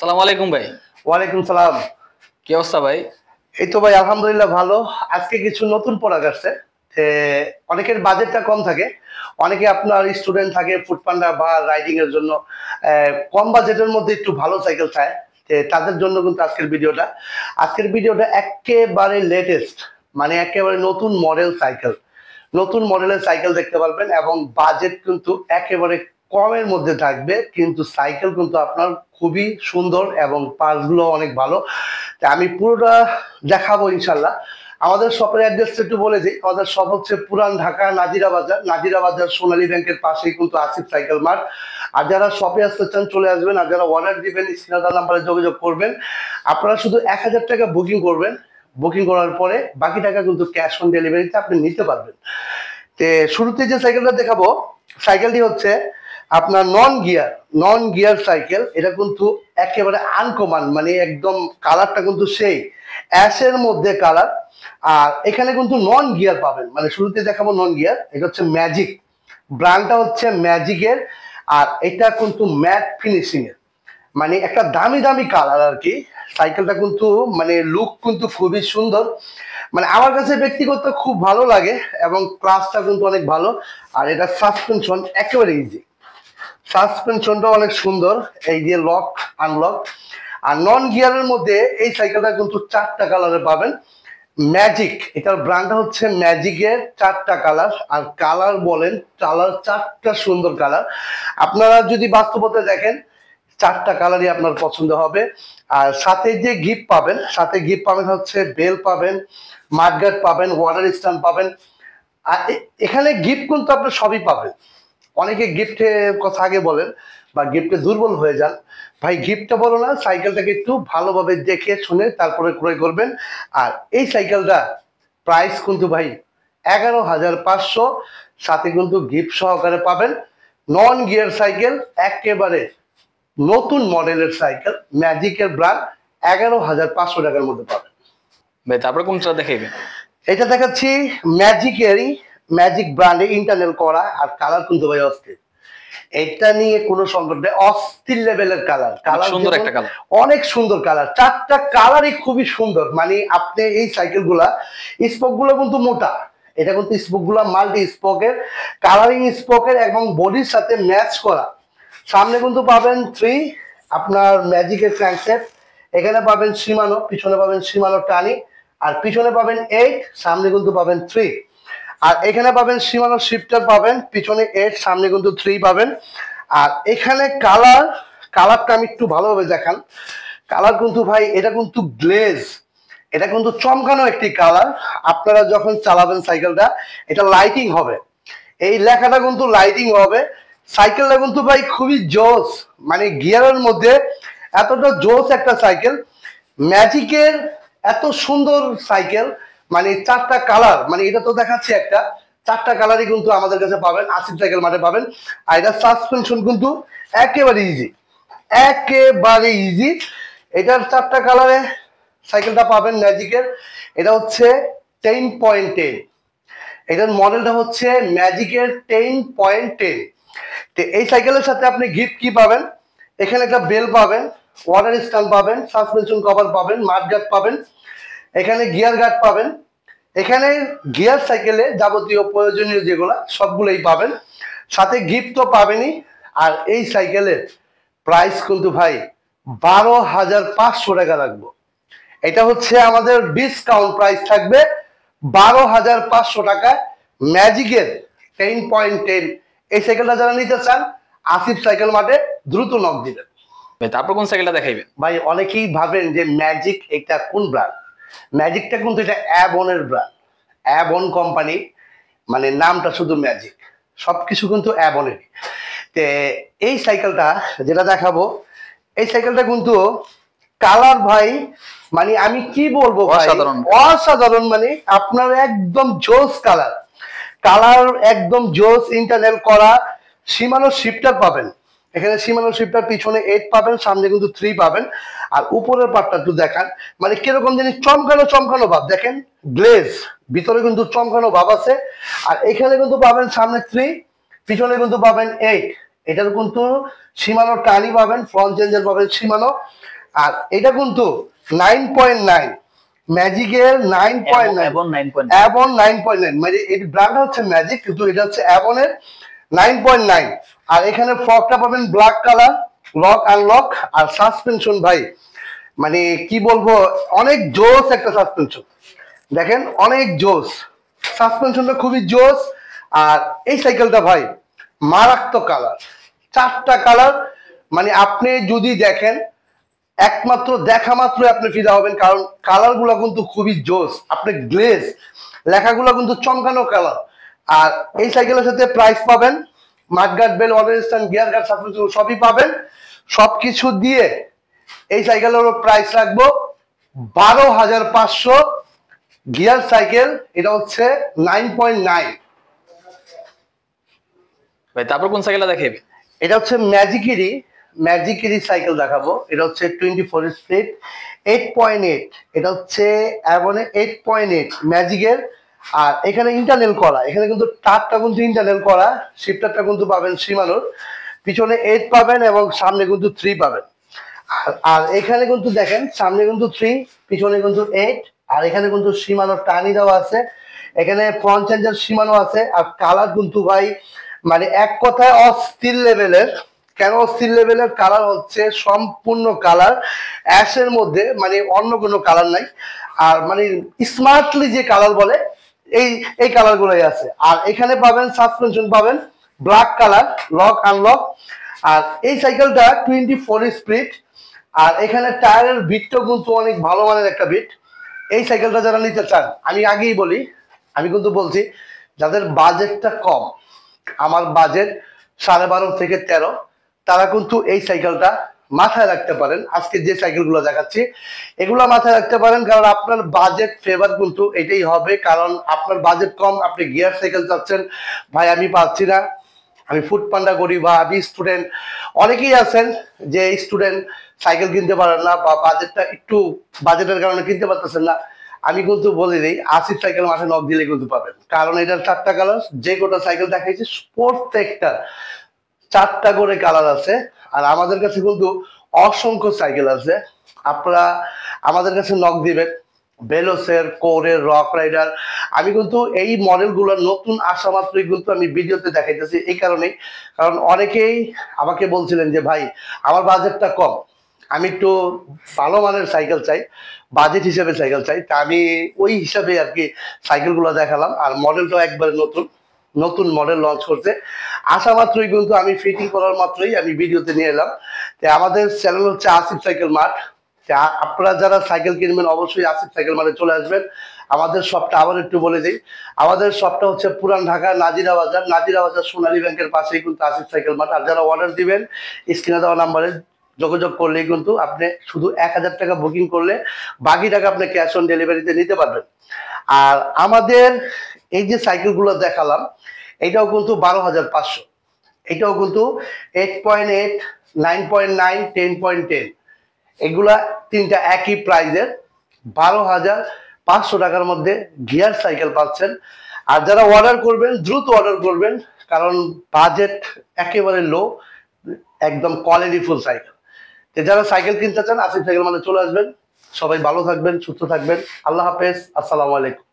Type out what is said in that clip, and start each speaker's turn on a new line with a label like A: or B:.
A: সালাম আলাইকুম ভাই।
B: ওয়ালাইকুম সালাম।
A: কি অবস্থা ভাই?
B: এই তো ভাই আলহামদুলিল্লাহ ভালো। আজকে কিছু নতুন প্রোডাক্ট আসছে। অনেকের বাজেটটা কম থাকে, অনেকে আপনার স্টুডেন্ট থাকে ফুড পান্ডা বা রাইডিং এর জন্য কম বাজেটের মধ্যে একটু ভালো সাইকেল চায়। তাদের জন্য কিন্তু আজকের ভিডিওটা একেবারে লেটেস্ট, মানে একেবারে নতুন মডেলের সাইকেল দেখতে পারবেন এবং বাজেট কিন্তু একেবারে কমের মধ্যে থাকবে, কিন্তু সাইকেল কিন্তু আপনার খুবই সুন্দর এবং পার্টসগুলো অনেক ভালো। আমি পুরোটা দেখাবো ইনশাল্লাহ। আমাদের শপের অ্যাড্রেসটা একটু বলে দিই। আমাদের শপ হচ্ছে পুরান ঢাকা নাজিরা বাজার সোনালী ব্যাংকের পাশেই কিন্তু আসিফ সাইকেল মার্ট। আর যারা শপে আসতে চান চলে আসবেন, আর যারা অর্ডার দিবেন স্ক্রিনে নাম্বারে যোগাযোগ করবেন। আপনারা শুধু 1000 টাকা বুকিং করবেন, বুকিং করার পরে বাকি টাকা কিন্তু ক্যাশ অন ডেলিভারিতে আপনি নিতে পারবেন। শুরুতে যে সাইকেলটা দেখাবো, সাইকেলটি হচ্ছে আপনার নন গিয়ার সাইকেল। এটা কিন্তু একেবারে আনকমন, মানে একদম কালারটা কিন্তু সেই অ্যাশের মধ্যে কালার। আর এখানে কিন্তু নন গিয়ার পাবেন, মানে শুরুতে দেখাবো নন গিয়ার। এটা হচ্ছে ম্যাজিক, ব্র্যান্ডটা হচ্ছে ম্যাজিকের। আর এটা কিন্তু ম্যাট ফিনিশিং এর, মানে একটা দামি দামি কালার আর কি। সাইকেলটা কিন্তু মানে লুক কিন্তু খুবই সুন্দর, মানে আমার কাছে ব্যক্তিগত খুব ভালো লাগে এবং ক্লাসটা কিন্তু অনেক ভালো। আর এটা সাসপেনশন একেবারে ইজি, সাসপেনশনটা অনেক সুন্দর, এই যে লক আনলক। আর নন গিয়ারের মধ্যে এই সাইকেলটা কিন্তু 4টা কালারে পাবেন। ম্যাজিক, এটার ব্র্যান্ডটা হচ্ছে ম্যাজিকের। 4টা কালার, আর কালার বলেন কালার 4টা সুন্দর কালার। আপনারা যদি বাস্তবতা দেখেন 4টা কালারই আপনার পছন্দ হবে। আর সাথে যে গিফট পাবেন হচ্ছে বেল পাবেন, মাডগার্ড পাবেন, ওয়াটার স্ট্যান্ড পাবেন। আর এখানে গিফট কিন্তু আপনি সবই পাবেন। অনেকে গিফটের কথা আগে বলেন বা গিফটে দুর্বল হয়ে যান। ভাই গিফটটা বলো না, সাইকেলটাকে একটু ভালোভাবে দেখে শুনে তারপরে ক্রয় করবেন। আর এই সাইকেলটা প্রাইস কিন্তু ভাই 11,500, সাথে কিন্তু গিফট সহকারে পাবেন। নন গিয়ার সাইকেল, একেবারে নতুন মডেলের সাইকেল, ম্যাজিকের ব্র্যান্ড, 11,500 টাকার মধ্যে পাবেন।
A: ভাই তারপরে কোনটা দেখাইবেন?
B: এটা দেখাচ্ছি ম্যাজিক ব্র্যান্ডে ইন্টারনাল করা। আর কালার কিন্তু ভাই অস্থির, এটা নিয়ে কোনো সংকট নেই। অস্থির লেভেলের কালার,
A: সুন্দর একটা কালার,
B: অনেক সুন্দর কালার। 4টা কালারই খুবই সুন্দর। মানে আপনি এই সাইকেল গুলা স্পোক গুলো কিন্তু মোটা, এটা কিন্তু স্পোক গুলা মাল্টি স্পোকের, কালারিং স্পোকের এবং বডির সাথে ম্যাচ করা। সামনে কিন্তু পাবেন 3 আপনার ম্যাজিকের ক্র্যাঙ্কসেট, এখানে পাবেন সীমানো, পিছনে পাবেন সীমানো টানি। আর পিছনে পাবেন 8, সামনে কিন্তু পাবেন 3। আর এখানে পাবেন সীমানো শিফটার পাবেন, পিছনে 8, সামনে কিন্তু 3 পাবেন। আর এখানে কালারটা আমি একটু ভালোভাবে দেখান। কালার কিন্তু ভাই এটা কিন্তু গ্লেজ, এটা কিন্তু চমকানো একটি কালার। আপনারা যখন চালাবেন সাইকেলটা, এটা লাইটিং হবে, এই লেখাটা কিন্তু লাইটিং হবে। সাইকেলটা কিন্তু ভাই খুবই জোস, মানে গিয়ারের মধ্যে এতটা জোস একটা সাইকেল। ম্যাজিকের এত সুন্দর সাইকেল, মানে 4টা কালার, মানে এটা তো দেখাচ্ছে একটা, 4টা কালারই কিন্তু আমাদের কাছে পাবেন, আসিফ সাইকেল মাঠে পাবেন। আর এটা সাসপেনশন কিন্তু একেবারে ইজি। এটার 4টা কালারে সাইকেলটা পাবেন ম্যাজিকের। এটা হচ্ছে 10.10, এটার মডেলটা হচ্ছে ম্যাজিকের 10.10। তো এই সাইকেলের সাথে আপনি গিফট কি পাবেন, এখানে একটা বেল পাবেন, ওয়াটার স্ট্যান্ড পাবেন, সাসপেনশন কভার পাবেন, মাড গার্ড পাবেন, এখানে গিয়ার গার্ড পাবেন। এখানে গিয়ার সাইকেলে যাবতীয় প্রয়োজনীয় যেগুলো সবগুলোই পাবেন, সাথে গিফট তো পাবেনই। আর এই সাইকেলের প্রাইস কিন্তু ভাই 12,500 টাকা রাখবো। এটা হচ্ছে আমাদের ডিসকাউন্ট প্রাইস থাকবে 12,500 টাকায়। ম্যাজিকের 10.10 এই সাইকেলটা যারা নিতে চান, আসিফ সাইকেল মাঠে দ্রুত নক দিবেন।
A: ভাই তারপর কোন সাইকেলটা দেখাইবেন?
B: ভাই অনেকেই ভাবেন যে ম্যাজিক এটা কোন ব্র্যান্ড। ম্যাজিকটা কিন্তু এটা অ্যাবনের ব্র্যান্ড, অ্যাবন কোম্পানি, মানে নামটা শুধু ম্যাজিক, সবকিছু কিন্তু অ্যাবনেরই। তে এই সাইকেলটা যেটা দেখাবো, এই সাইকেলটা কিন্তু কালার ভাই, মানে আমি কি বলবো ভাই, অসাধারণ। মানে আপনার একদম জোস কালার একদম জোস, ইন্টারনাল করা। সীমানো শিফটার পাবেন, এখানে সীমানো শিফটার, পিছনে 8 পাবেন, সামনে কিন্তু 3 পাবেন। আর উপরের পার্টটা একটু দেখান, মানে কিরকম জানি চমকানো ভাব, দেখেন গ্লেজ, ভিতরে কিন্তু চমকানো ভাব আছে। আর এখানে কিন্তু পাবেন সামনে 3, পিছনে কিন্তু পাবেন 8, এটার কিন্তু সীমানো টানি পাবেন, ফ্রন্ট চেঞ্জার পাবেন সীমানো। আর এটা কিন্তু 9.9 ম্যাজিকের 9.9
A: এবং 9.9
B: অ্যাবন 9.9, মানে এর ব্র্যান্ড হচ্ছে ম্যাজিক কিন্তু এটা হচ্ছে অ্যাবনের 9.9। আর এখানে ফকটা পাবেন ব্ল্যাক কালার, লক আনলক। আর সাসপেনশন ভাই মানে কি বলবো, অনেক জোস একটা সাসপেনশন, দেখেন অনেক জোস, সাসপেনশনটা খুবই জোস। আর এই সাইকেলটা ভাই মারাত্মক কালার, 4টা কালার, মানে আপনি যদি দেখেন একমাত্র দেখা মাত্র আপনি ফিদা হবেন, কারণ কালার গুলা কিন্তু খুবই জোস। আপনি গ্লেজ লেখাগুলো কিন্তু চমকানো কালার। আর এই সাইকেলের সাথে প্রাইস পাবেন mudguard, bell, water stand, gear guard, suspension সবই পাবেন। সবকিছু দিয়ে এই সাইকেলের প্রাইস রাখবো 12,500। গিয়ার সাইকেল, এটা হচ্ছে 9.9।
A: ভাই তারপর কোন সাইকেলটা দেখাইবেন?
B: এটা হচ্ছে ম্যাজিকেরই সাইকেল দেখাবো। এটা হচ্ছে 24 স্পিড 8.8, এটা হচ্ছে অ্যাবনে 8.8 ম্যাজিকের। আর এখানে ইন্টারনেল করা, এখানে কিন্তু টারটা কিন্তু ইন্টারনেল করা, শিফটারটা কিন্তু পাবেন সীমানোর, পিছনে 8 পাবেন এবং সামনে কিন্তু 3 পাবেন। আর এখানে কিন্তু দেখেন সামনে কিন্তু 3, পিছনে কিন্তু 8। আর এখানে কিন্তু সীমানোর টানি দেওয়া আছে, এখানে ফ্রন্ট চেঞ্জার সীমানো আছে। আর কালার কিন্তু ভাই মানে এক কথায় অস্থির লেভেলের। কেন অস্থির লেভেলের? কালার হচ্ছে সম্পূর্ণ কালার অ্যাশের মধ্যে, মানে অন্য কোনো কালার নাই। আর মানে স্মার্টলি যে কালার বলে এই এই কালার গুলোই আছে। আর এখানে পাবেন সাসপেনশন পাবেন ব্ল্যাক কালার, লক আনলক। আর এই সাইকেলটা 24 স্পিড। আর এখানে টায়ারের বিটটাও কিন্তু অনেক ভালো মানের একটা বিট। এই সাইকেলটা যারা নিতে চান, আমি আগেই বলি, আমি কিন্তু বলছি যাদের বাজেটটা কম, আমার বাজেট 12.5 থেকে 13, তারা কিন্তু এই সাইকেলটা মাথায় রাখতে পারেন। আজকে যে সাইকেলগুলো দেখাচ্ছি এগুলো মাথায় রাখতে পারেন, কারণ আপনার বাজেট ফেভার কিন্তু এটাই হবে। কারণ আপনার বাজেট কম, আপনি গিয়ার সাইকেল চাচ্ছেন, ভাই আমি পাচ্ছি না, আমি ফুড পান্ডা করি বা আমি স্টুডেন্ট, অনেকেই আছেন যে স্টুডেন্ট সাইকেল কিনতে পারেন না বা বাজেটটা একটু বাজেটের কারণে কিনতে পারতেছেন না। আমি কিন্তু বলে দিই আসিফ সাইকেল মাঠে নক দিলে কিন্তু পাবেন, কারণ এটার 4টা কালার, যে কোটা সাইকেল দেখাইছি প্রত্যেকটা 4টা করে কালার আছে। আর আমাদের কাছে কিন্তু অসংখ্য সাইকেল আছে, আপনারা আমাদের কাছে নক দিবেন। ভেলোসের, কোরের, রক রাইডার, আমি কিন্তু এই মডেলগুলো নতুন আসা মাত্রই কিন্তু আমি ভিডিওতে দেখাইতেছি এই কারণেই, কারণ অনেকেই আমাকে বলছিলেন যে ভাই আমার বাজেটটা কম, আমি একটু ভালো মানের সাইকেল চাই, বাজেট হিসেবে সাইকেল চাই। তা আমি ওই হিসাবে আর কি সাইকেলগুলো দেখালাম। আর মডেলটাও একবারে নতুন নতুন মডেল লঞ্চ করছে, আসা মাত্রই কিন্তু আমি ফিটিং করার মাত্রই আমি ভিডিওতে নিয়ে এলাম। তো আমাদের চ্যানেল হচ্ছে আসিফ সাইকেল মার্ট। আপনারা যারা সাইকেল কিনবেন অবশ্যই আসিফ সাইকেল মার্টে চলে আসবেন। আমাদের শপটা আবার একটু বলে দিই, আমাদের শপটা হচ্ছে পুরান ঢাকা নাজিরা বাজার, নাজিরা বাজার সোনালী ব্যাংকের পাশেই কিন্তু আসিফ সাইকেল মার্ট। আর যারা অর্ডার দিবেন স্ক্রিনে দেওয়া নাম্বারে যোগাযোগ করলেই কিন্তু আপনি শুধু 1000 টাকা বুকিং করলে বাকি টাকা আপনি ক্যাশ অন ডেলিভারিতে নিতে পারবেন। আর আমাদের এই যে সাইকেলগুলো দেখালাম এটাও কিন্তু 12,500, এটাও কিন্তু 8.8, 9.9, 10.10, এগুলা তিনটা একই প্রাইজের 12,500 টাকার মধ্যে গিয়ার সাইকেল পাচ্ছেন। আর যারা অর্ডার করবেন দ্রুত অর্ডার করবেন, কারণ বাজেট একেবারে লো, একদম কোয়ালিটি ফুল সাইকেল। তো যারা সাইকেল কিনতে চান আসিফ সাইকেল মানে চলে আসবেন। সবাই ভালো থাকবেন, সুস্থ থাকবেন, আল্লাহ হাফেজ, আসসালামু আলাইকুম।